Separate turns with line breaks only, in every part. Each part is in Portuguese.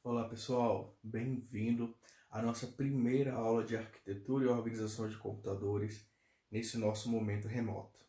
Olá pessoal, bem-vindo à nossa primeira aula de arquitetura e organização de computadores nesse nosso momento remoto.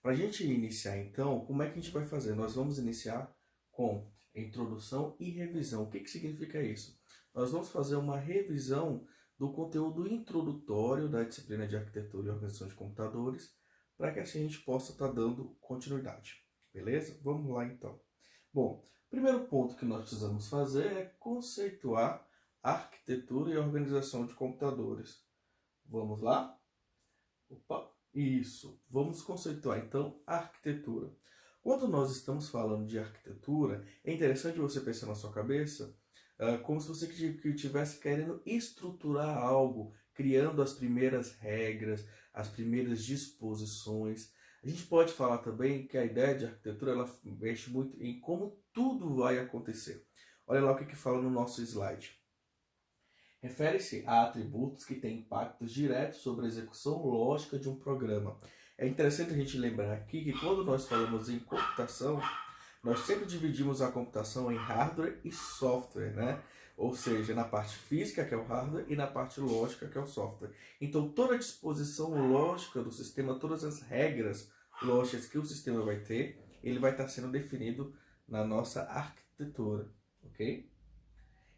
Para a gente iniciar então, como é que a gente vai fazer? Nós vamos iniciar com introdução e revisão. O que significa isso? Nós vamos fazer uma revisão do conteúdo introdutório da disciplina de arquitetura e organização de computadores, para que assim a gente possa estar dando continuidade. Beleza? Vamos lá então. Bom, o primeiro ponto que nós precisamos fazer é conceituar a arquitetura e organização de computadores. Vamos lá? Opa, isso. Vamos conceituar então a arquitetura. Quando nós estamos falando de arquitetura, é interessante você pensar na sua cabeça como se você estivesse querendo estruturar algo, criando as primeiras regras, as primeiras disposições. A gente pode falar também que a ideia de arquitetura ela mexe muito em como tudo vai acontecer. Olha lá o que fala no nosso slide. Refere-se a atributos que têm impactos diretos sobre a execução lógica de um programa. É interessante a gente lembrar aqui que quando nós falamos em computação, nós sempre dividimos a computação em hardware e software, né? Ou seja, na parte física, que é o hardware, e na parte lógica, que é o software. Então, toda a disposição lógica do sistema, todas as regras lógicas que o sistema vai ter, ele vai estar sendo definido na nossa arquitetura, ok?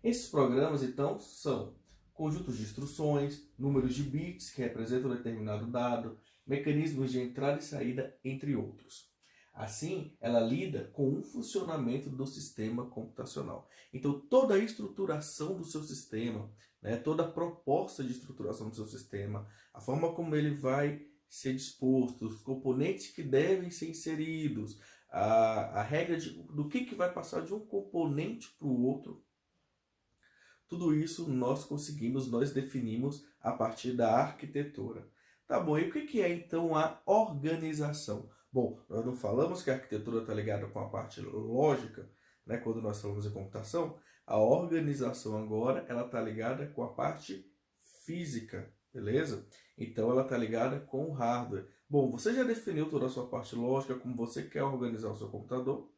Esses programas, então, são conjuntos de instruções, números de bits que representam um determinado dado, mecanismos de entrada e saída, entre outros. Assim, ela lida com o funcionamento do sistema computacional. Então, toda a estruturação do seu sistema, né, toda a proposta de estruturação do seu sistema, a forma como ele vai ser disposto, os componentes que devem ser inseridos, a regra do que vai passar de um componente para o outro, tudo isso nós definimos a partir da arquitetura. Tá bom, e o que é então a organização? Bom, nós não falamos que a arquitetura está ligada com a parte lógica, né, quando nós falamos em computação. A organização agora ela está ligada com a parte física, beleza? Então ela está ligada com o hardware. Bom, você já definiu toda a sua parte lógica, como você quer organizar o seu computador,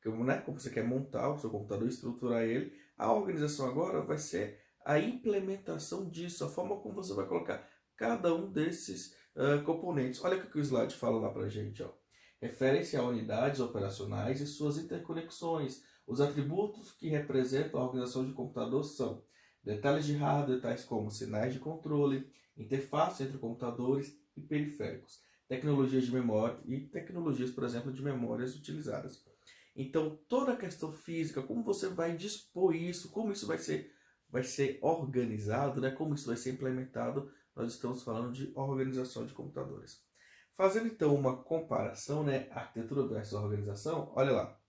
como você quer montar o seu computador, estruturar ele. A organização agora vai ser a implementação disso, a forma como você vai colocar cada um desses componentes. Olha o que o slide fala lá para a gente. Ó. Refere-se a unidades operacionais e suas interconexões. Os atributos que representam a organização de computador são detalhes de hardware, tais como sinais de controle, interface entre computadores e periféricos, tecnologias de memória e tecnologias, por exemplo, de memórias utilizadas. Então, toda a questão física, como você vai dispor isso, como isso vai ser organizado, né? Como isso vai ser implementado, nós estamos falando de organização de computadores. Fazendo então uma comparação, né? Arquitetura versus organização, olha lá.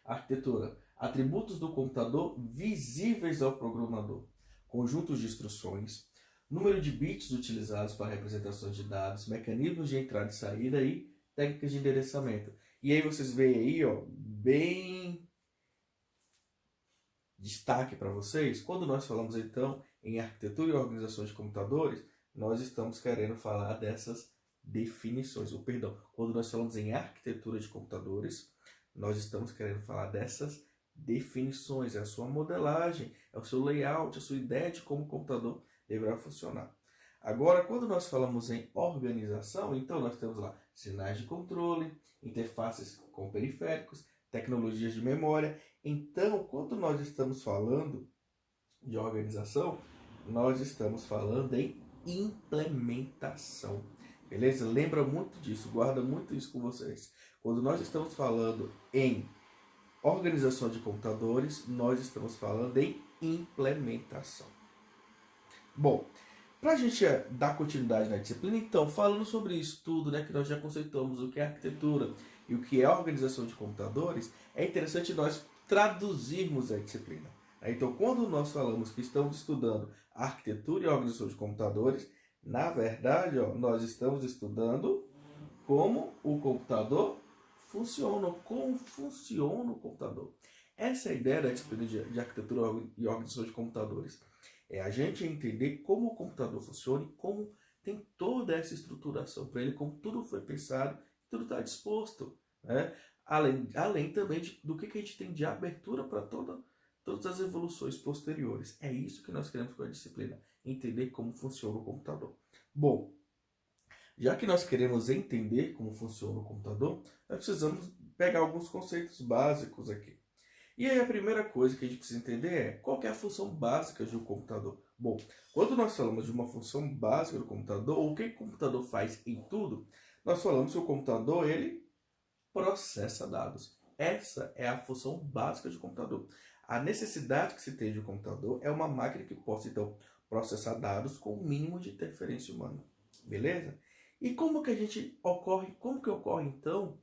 Arquitetura, atributos do computador visíveis ao programador, conjuntos de instruções, número de bits utilizados para representações de dados, mecanismos de entrada e saída e técnicas de endereçamento. E aí vocês veem aí, ó, bem destaque para vocês, quando nós falamos então em arquitetura e organização de computadores, nós estamos querendo falar dessas definições, ou perdão, quando nós falamos em arquitetura de computadores, nós estamos querendo falar dessas definições, é a sua modelagem, é o seu layout, a sua ideia de como o computador deverá funcionar. Agora, quando nós falamos em organização, então nós temos lá sinais de controle, interfaces com periféricos, tecnologias de memória. Então, quando nós estamos falando de organização, nós estamos falando em implementação. Beleza? Lembra muito disso, guarda muito isso com vocês. Quando nós estamos falando em organização de computadores, nós estamos falando em implementação. Bom, para a gente dar continuidade na disciplina, então, falando sobre isso tudo, né, que nós já conceituamos o que é arquitetura e o que é organização de computadores, é interessante nós traduzirmos a disciplina. Então, quando nós falamos que estamos estudando arquitetura e organização de computadores, na verdade, ó, nós estamos estudando como o computador funciona, como funciona o computador. Essa é a ideia da disciplina de arquitetura e organização de computadores. É a gente entender como o computador funciona e como tem toda essa estruturação para ele, como tudo foi pensado, tudo está disposto. Né? Além também do que a gente tem de abertura para todas as evoluções posteriores. É isso que nós queremos com a disciplina, entender como funciona o computador. Bom, já que nós queremos entender como funciona o computador, nós precisamos pegar alguns conceitos básicos aqui. E aí a primeira coisa que a gente precisa entender é qual que é a função básica de um computador. Bom, quando nós falamos de uma função básica do computador, ou o que o computador faz em tudo, nós falamos que o computador ele processa dados. Essa é a função básica do computador. A necessidade que se tem de um computador é uma máquina que possa, então, processar dados com o mínimo de interferência humana. Beleza? E como que ocorre, então,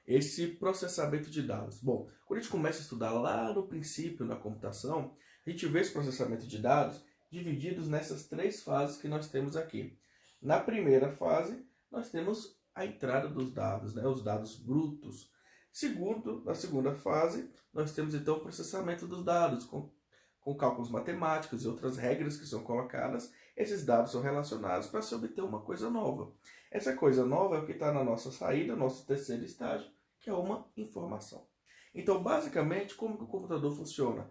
esse processamento de dados? Bom, quando a gente começa a estudar lá no princípio na computação, a gente vê esse processamento de dados divididos nessas três fases que nós temos aqui. Na primeira fase, nós temos a entrada dos dados, né, os dados brutos. Na segunda fase, nós temos então o processamento dos dados, com cálculos matemáticos e outras regras que são colocadas. Esses dados são relacionados para se obter uma coisa nova. Essa coisa nova é o que está na nossa saída, nosso terceiro estágio, que é uma informação. Então, basicamente, como que o computador funciona?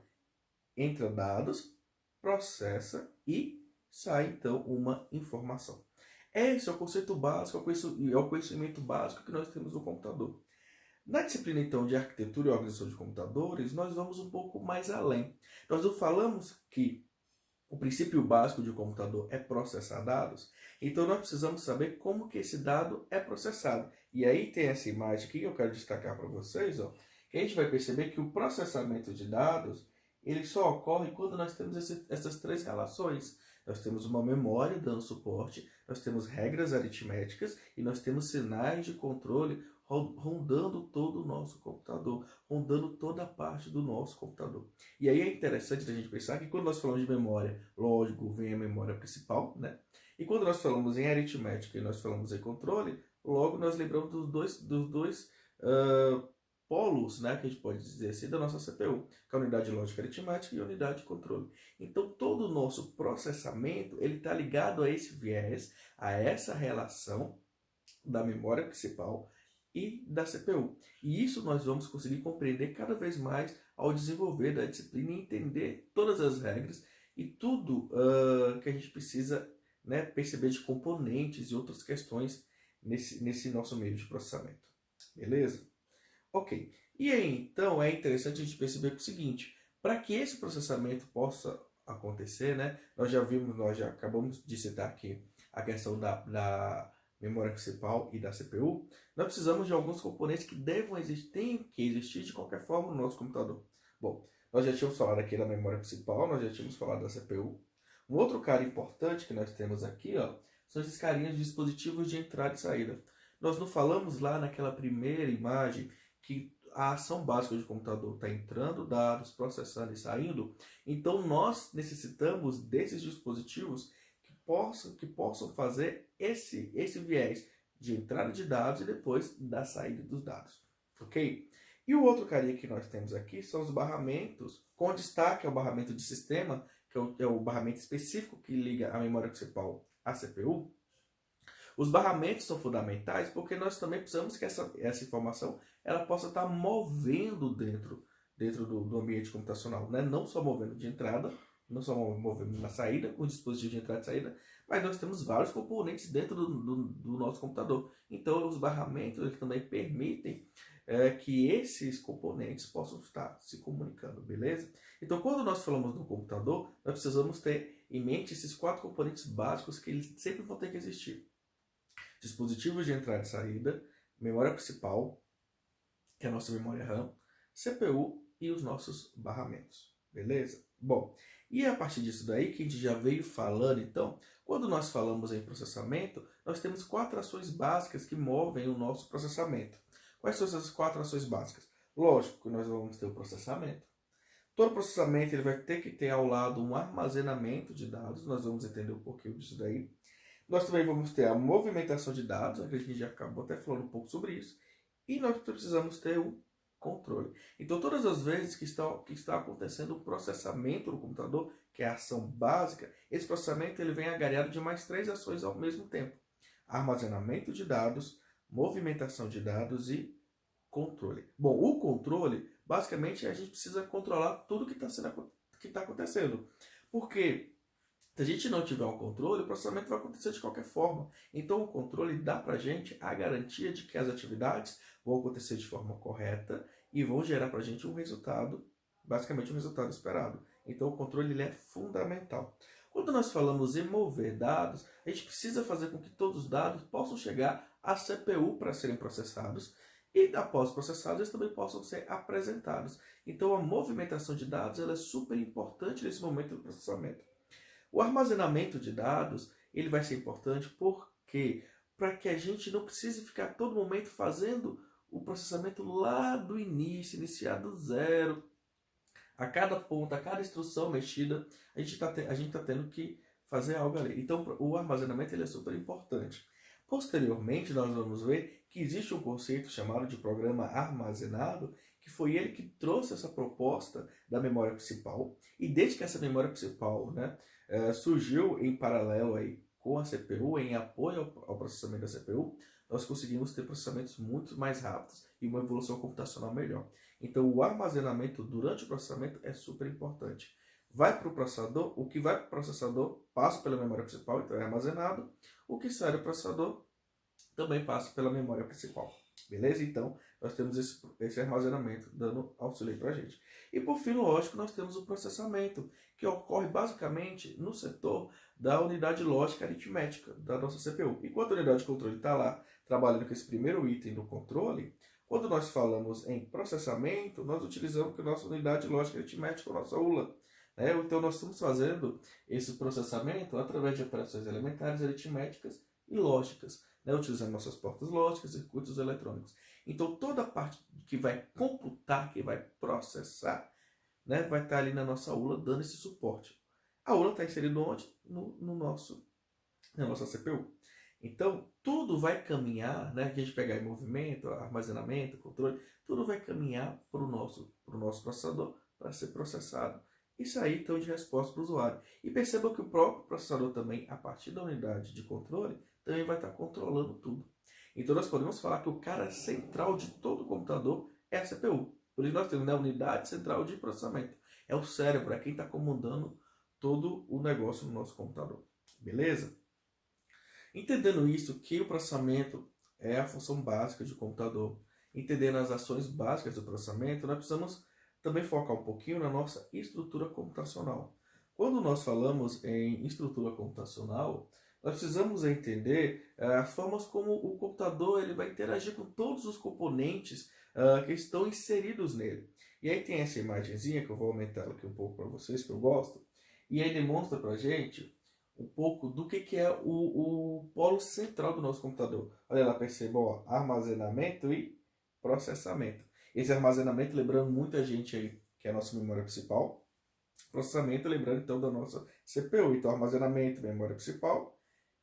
Entra dados, processa e sai, então, uma informação. Esse é o conceito básico, é o conhecimento básico que nós temos no computador. Na disciplina, então, de arquitetura e organização de computadores, nós vamos um pouco mais além. Nós não falamos que o princípio básico de um computador é processar dados, então nós precisamos saber como que esse dado é processado. E aí tem essa imagem aqui que eu quero destacar para vocês, ó, que a gente vai perceber que o processamento de dados ele só ocorre quando nós temos essas três relações. Nós temos uma memória dando suporte, nós temos regras aritméticas e nós temos sinais de controle rondando todo o nosso computador, rondando toda a parte do nosso computador. E aí é interessante a gente pensar que quando nós falamos de memória, lógico, vem a memória principal, né? E quando nós falamos em aritmética e nós falamos em controle, logo nós lembramos dos dois polos, né, que a gente pode dizer assim, da nossa CPU, que é a unidade lógica aritmética e a unidade de controle. Então, todo o nosso processamento ele está ligado a esse viés, a essa relação da memória principal e da CPU. E isso nós vamos conseguir compreender cada vez mais ao desenvolver da disciplina e entender todas as regras e tudo que a gente precisa, né, perceber de componentes e outras questões nesse nosso meio de processamento. Beleza? Ok. E aí, então, é interessante a gente perceber o seguinte, para que esse processamento possa acontecer, né, nós já acabamos de citar aqui a questão da memória principal e da CPU, nós precisamos de alguns componentes que têm que existir de qualquer forma no nosso computador. Bom, nós já tínhamos falado aqui da memória principal, nós já tínhamos falado da CPU. Um outro cara importante que nós temos aqui, ó, são esses carinhas de dispositivos de entrada e saída. Nós não falamos lá naquela primeira imagem que a ação básica do computador está entrando dados, processando e saindo. Então nós necessitamos desses dispositivos que possam fazer esse viés de entrada de dados e depois da saída dos dados, ok? E o outro carinha que nós temos aqui são os barramentos, com destaque ao barramento de sistema, que é o barramento específico que liga a memória principal à CPU. Os barramentos são fundamentais porque nós também precisamos que essa informação ela possa estar movendo dentro do ambiente computacional, né? Não só movendo de entrada, não só movendo na saída, com o dispositivo de entrada e saída, mas nós temos vários componentes dentro do nosso computador. Então, os barramentos eles também permitem que esses componentes possam estar se comunicando, beleza? Então, quando nós falamos do computador, nós precisamos ter em mente esses 4 componentes básicos que eles sempre vão ter que existir. Dispositivos de entrada e saída, memória principal, que é a nossa memória RAM, CPU e os nossos barramentos, beleza? Bom, e a partir disso daí que a gente já veio falando, então, quando nós falamos em processamento, nós temos 4 ações básicas que movem o nosso processamento. Quais são essas 4 ações básicas? Lógico que nós vamos ter o processamento. Todo processamento ele vai ter que ter ao lado um armazenamento de dados, nós vamos entender um pouquinho disso daí. Nós também vamos ter a movimentação de dados, a gente já acabou até falando um pouco sobre isso. E nós precisamos ter o controle. Então, todas as vezes que está acontecendo o processamento do computador, que é a ação básica, esse processamento ele vem agregado de mais 3 ações ao mesmo tempo. Armazenamento de dados, movimentação de dados e controle. Bom, o controle, basicamente a gente precisa controlar tudo que está acontecendo. Porque se a gente não tiver um controle, o processamento vai acontecer de qualquer forma. Então o controle dá para a gente a garantia de que as atividades vão acontecer de forma correta e vão gerar para a gente um resultado, basicamente um resultado esperado. Então o controle ele é fundamental. Quando nós falamos em mover dados, a gente precisa fazer com que todos os dados possam chegar à CPU para serem processados e após processados eles também possam ser apresentados. Então a movimentação de dados ela é super importante nesse momento do processamento. O armazenamento de dados ele vai ser importante porque para que a gente não precise ficar todo momento fazendo o processamento lá do início, iniciar do zero. A cada ponto, a cada instrução mexida, a gente tá tendo que fazer algo ali. Então, o armazenamento ele é super importante. Posteriormente, nós vamos ver que existe um conceito chamado de programa armazenado, que foi ele que trouxe essa proposta da memória principal. E desde que essa memória principal, né, surgiu em paralelo aí com a CPU, em apoio ao processamento da CPU, nós conseguimos ter processamentos muito mais rápidos e uma evolução computacional melhor. Então, o armazenamento durante o processamento é super importante. Vai para o processador, o que vai para o processador passa pela memória principal, então é armazenado. O que sai do processador também passa pela memória principal. Beleza? Então, nós temos esse armazenamento dando auxílio para a gente. E por fim, lógico, nós temos o processamento, que ocorre basicamente no setor da unidade lógica aritmética da nossa CPU. Enquanto a unidade de controle está lá trabalhando com esse primeiro item do controle, quando nós falamos em processamento, nós utilizamos a nossa unidade lógica aritmética, a nossa ULA. Então, nós estamos fazendo esse processamento através de operações elementares, aritméticas e lógicas, utilizando nossas portas lógicas, circuitos eletrônicos. Então, toda a parte que vai computar, que vai processar, vai estar ali na nossa ULA dando esse suporte. A ULA está inserida onde? Na nossa CPU. Então, tudo vai caminhar, que a gente pegar em movimento, armazenamento, controle, tudo vai caminhar para o nosso processador para ser processado e sair então de resposta para o usuário. E perceba que o próprio processador também, a partir da unidade de controle, também vai estar controlando tudo. Então, nós podemos falar que o cara central de todo o computador é a CPU. Por isso nós temos a unidade central de processamento. É o cérebro, é quem está comandando todo o negócio no nosso computador. Beleza? Entendendo isso, que o processamento é a função básica de um computador, entendendo as ações básicas do processamento, nós precisamos também focar um pouquinho na nossa estrutura computacional. Quando nós falamos em estrutura computacional, nós precisamos entender as formas como o computador ele vai interagir com todos os componentes que estão inseridos nele. E aí tem essa imagenzinha que eu vou aumentar aqui um pouco para vocês, que eu gosto, e aí demonstra para a gente um pouco do que é o polo central do nosso computador. Olha lá, perceba, armazenamento e processamento. Esse armazenamento, lembrando muita gente aí, que é a nossa memória principal. Processamento, lembrando então da nossa CPU. Então, armazenamento, memória principal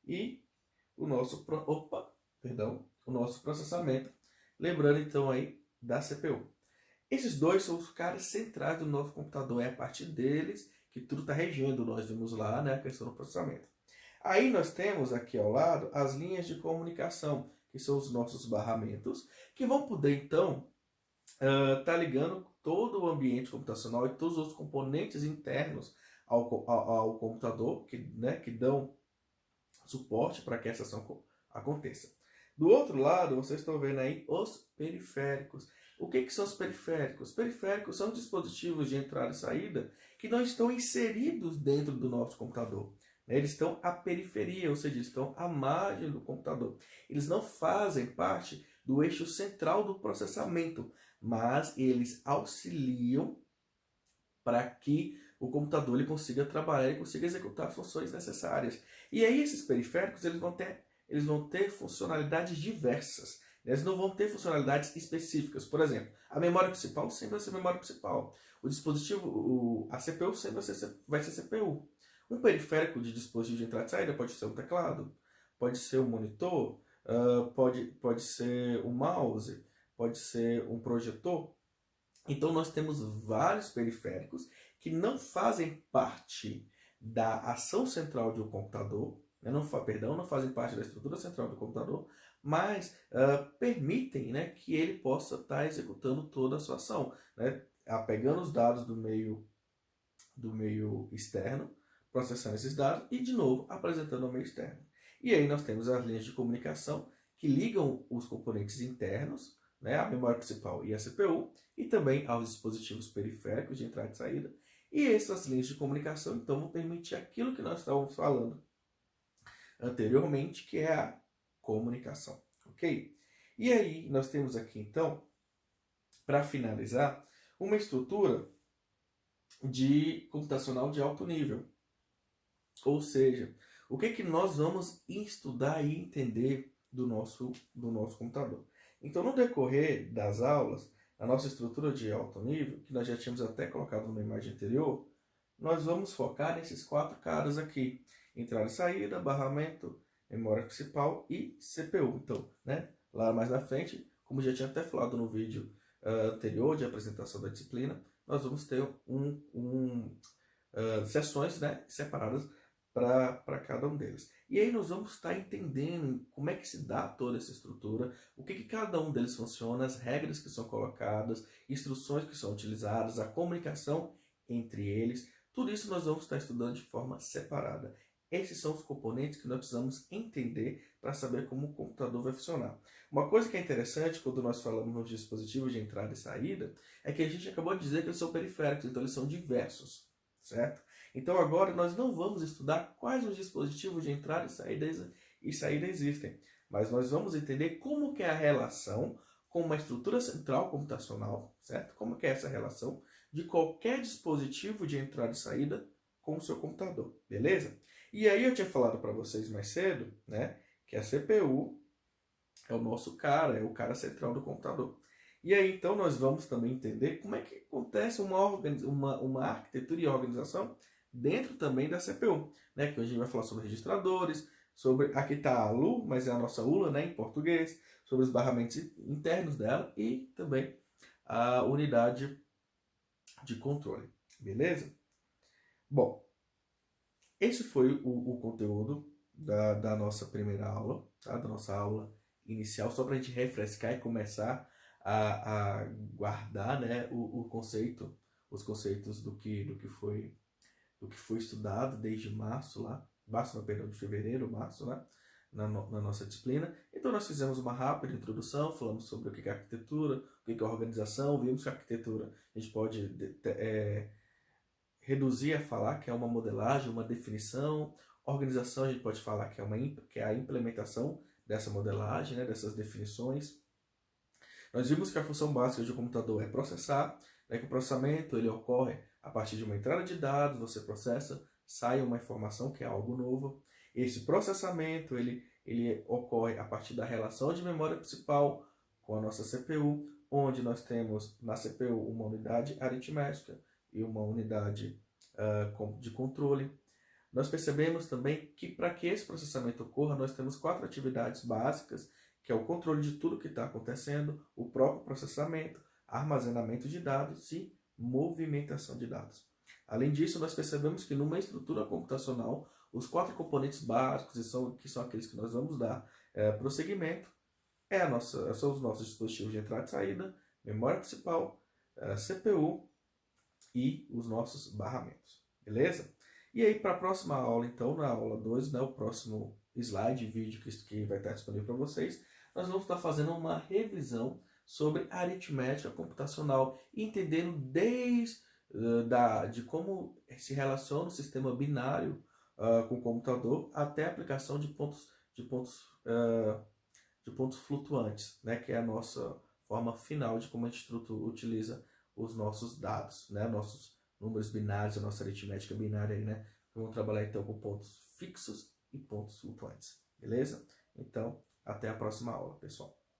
e o nosso processamento. Lembrando então aí da CPU. Esses dois são os caras centrais do nosso computador. É a partir deles que tudo está regendo. Nós vimos lá, a questão do processamento. Aí nós temos aqui ao lado as linhas de comunicação, que são os nossos barramentos, que vão poder então tá ligando todo o ambiente computacional e todos os componentes internos ao computador que dão suporte para que essa ação aconteça. Do outro lado, vocês estão vendo aí os periféricos. O que são os periféricos? Os periféricos são dispositivos de entrada e saída que não estão inseridos dentro do nosso computador. Eles estão à periferia, ou seja, estão à margem do computador. Eles não fazem parte do eixo central do processamento, mas eles auxiliam para que o computador ele consiga trabalhar e consiga executar funções necessárias. E aí esses periféricos eles vão ter funcionalidades diversas. Eles não vão ter funcionalidades específicas. Por exemplo, a memória principal sempre vai ser memória principal. O dispositivo, a CPU sempre vai ser CPU. Um periférico de dispositivo de entrada e saída pode ser um teclado, pode ser um monitor, pode ser um mouse, pode ser um projetor. Então nós temos vários periféricos que não fazem parte da ação central de um computador, não fazem parte da estrutura central do computador, mas permitem, né, que ele possa estar executando toda a sua ação, né, pegando os dados do meio externo, processando esses dados e, de novo, apresentando ao meio externo. E aí nós temos as linhas de comunicação que ligam os componentes internos, né, a memória principal e a CPU, e também aos dispositivos periféricos de entrada e saída. E essas linhas de comunicação, então, vão permitir aquilo que nós estávamos falando anteriormente, que é a comunicação, ok? E aí nós temos aqui, então, para finalizar, uma estrutura de computacional de alto nível. Ou seja, o que nós vamos estudar e entender do nosso computador. Então, no decorrer das aulas, a nossa estrutura de alto nível, que nós já tínhamos até colocado numa imagem anterior, nós vamos focar nesses 4 caras aqui: entrada e saída, barramento, memória principal e CPU. Então, né, lá mais na frente, como já tinha até falado no vídeo anterior de apresentação da disciplina, nós vamos ter sessões, né, separadas para cada um deles. E aí nós vamos estar entendendo como é que se dá toda essa estrutura, o que cada um deles funciona, as regras que são colocadas, instruções que são utilizadas, a comunicação entre eles. Tudo isso nós vamos estar estudando de forma separada. Esses são os componentes que nós precisamos entender para saber como o computador vai funcionar. Uma coisa que é interessante quando nós falamos nos dispositivos de entrada e saída é que a gente acabou de dizer que eles são periféricos, então eles são diversos, certo? Então agora nós não vamos estudar quais os dispositivos de entrada e saída existem, mas nós vamos entender como que é a relação com uma estrutura central computacional, certo? Como que é essa relação de qualquer dispositivo de entrada e saída com o seu computador, beleza? E aí eu tinha falado para vocês mais cedo, né, que a CPU é o nosso cara, é o cara central do computador. E aí então nós vamos também entender como é que acontece uma arquitetura e organização dentro também da CPU, né? Que hoje a gente vai falar sobre registradores, sobre, aqui está a LU, mas é a nossa ULA, né, em português, sobre os barramentos internos dela e também a unidade de controle, beleza? Bom, esse foi o conteúdo da nossa primeira aula, tá? Da nossa aula inicial, só para a gente refrescar e começar a guardar, né, os conceitos do que foi estudado desde de fevereiro, março, né, na nossa disciplina. Então nós fizemos uma rápida introdução, falamos sobre o que é arquitetura, o que é organização, vimos que a arquitetura a gente pode reduzir a falar que é uma modelagem, uma definição. Organização a gente pode falar que é a implementação dessa modelagem, né, dessas definições. Nós vimos que a função básica de um computador é processar, né, que o processamento ele ocorre a partir de uma entrada de dados, você processa, sai uma informação que é algo novo. Esse processamento ele ocorre a partir da relação de memória principal com a nossa CPU, onde nós temos na CPU uma unidade aritmética e uma unidade de controle. Nós percebemos também que para que esse processamento ocorra, nós temos 4 atividades básicas, que é o controle de tudo que está acontecendo, o próprio processamento, armazenamento de dados e movimentação de dados. Além disso, nós percebemos que numa estrutura computacional, os 4 componentes básicos, que são aqueles que nós vamos dar prosseguimento, são os nossos dispositivos de entrada e saída, memória principal, CPU e os nossos barramentos, beleza? E aí, para a próxima aula, então, na aula 2, né, o próximo slide, vídeo que vai estar disponível para vocês, nós vamos estar fazendo uma revisão sobre aritmética computacional, entendendo de como se relaciona o sistema binário com o computador até a aplicação de pontos flutuantes, né, que é a nossa forma final de como a gente utiliza os nossos dados, né, nossos números binários, a nossa aritmética binária aí, né? Vamos trabalhar então com pontos fixos e pontos flutuantes, beleza? Então, até a próxima aula, pessoal.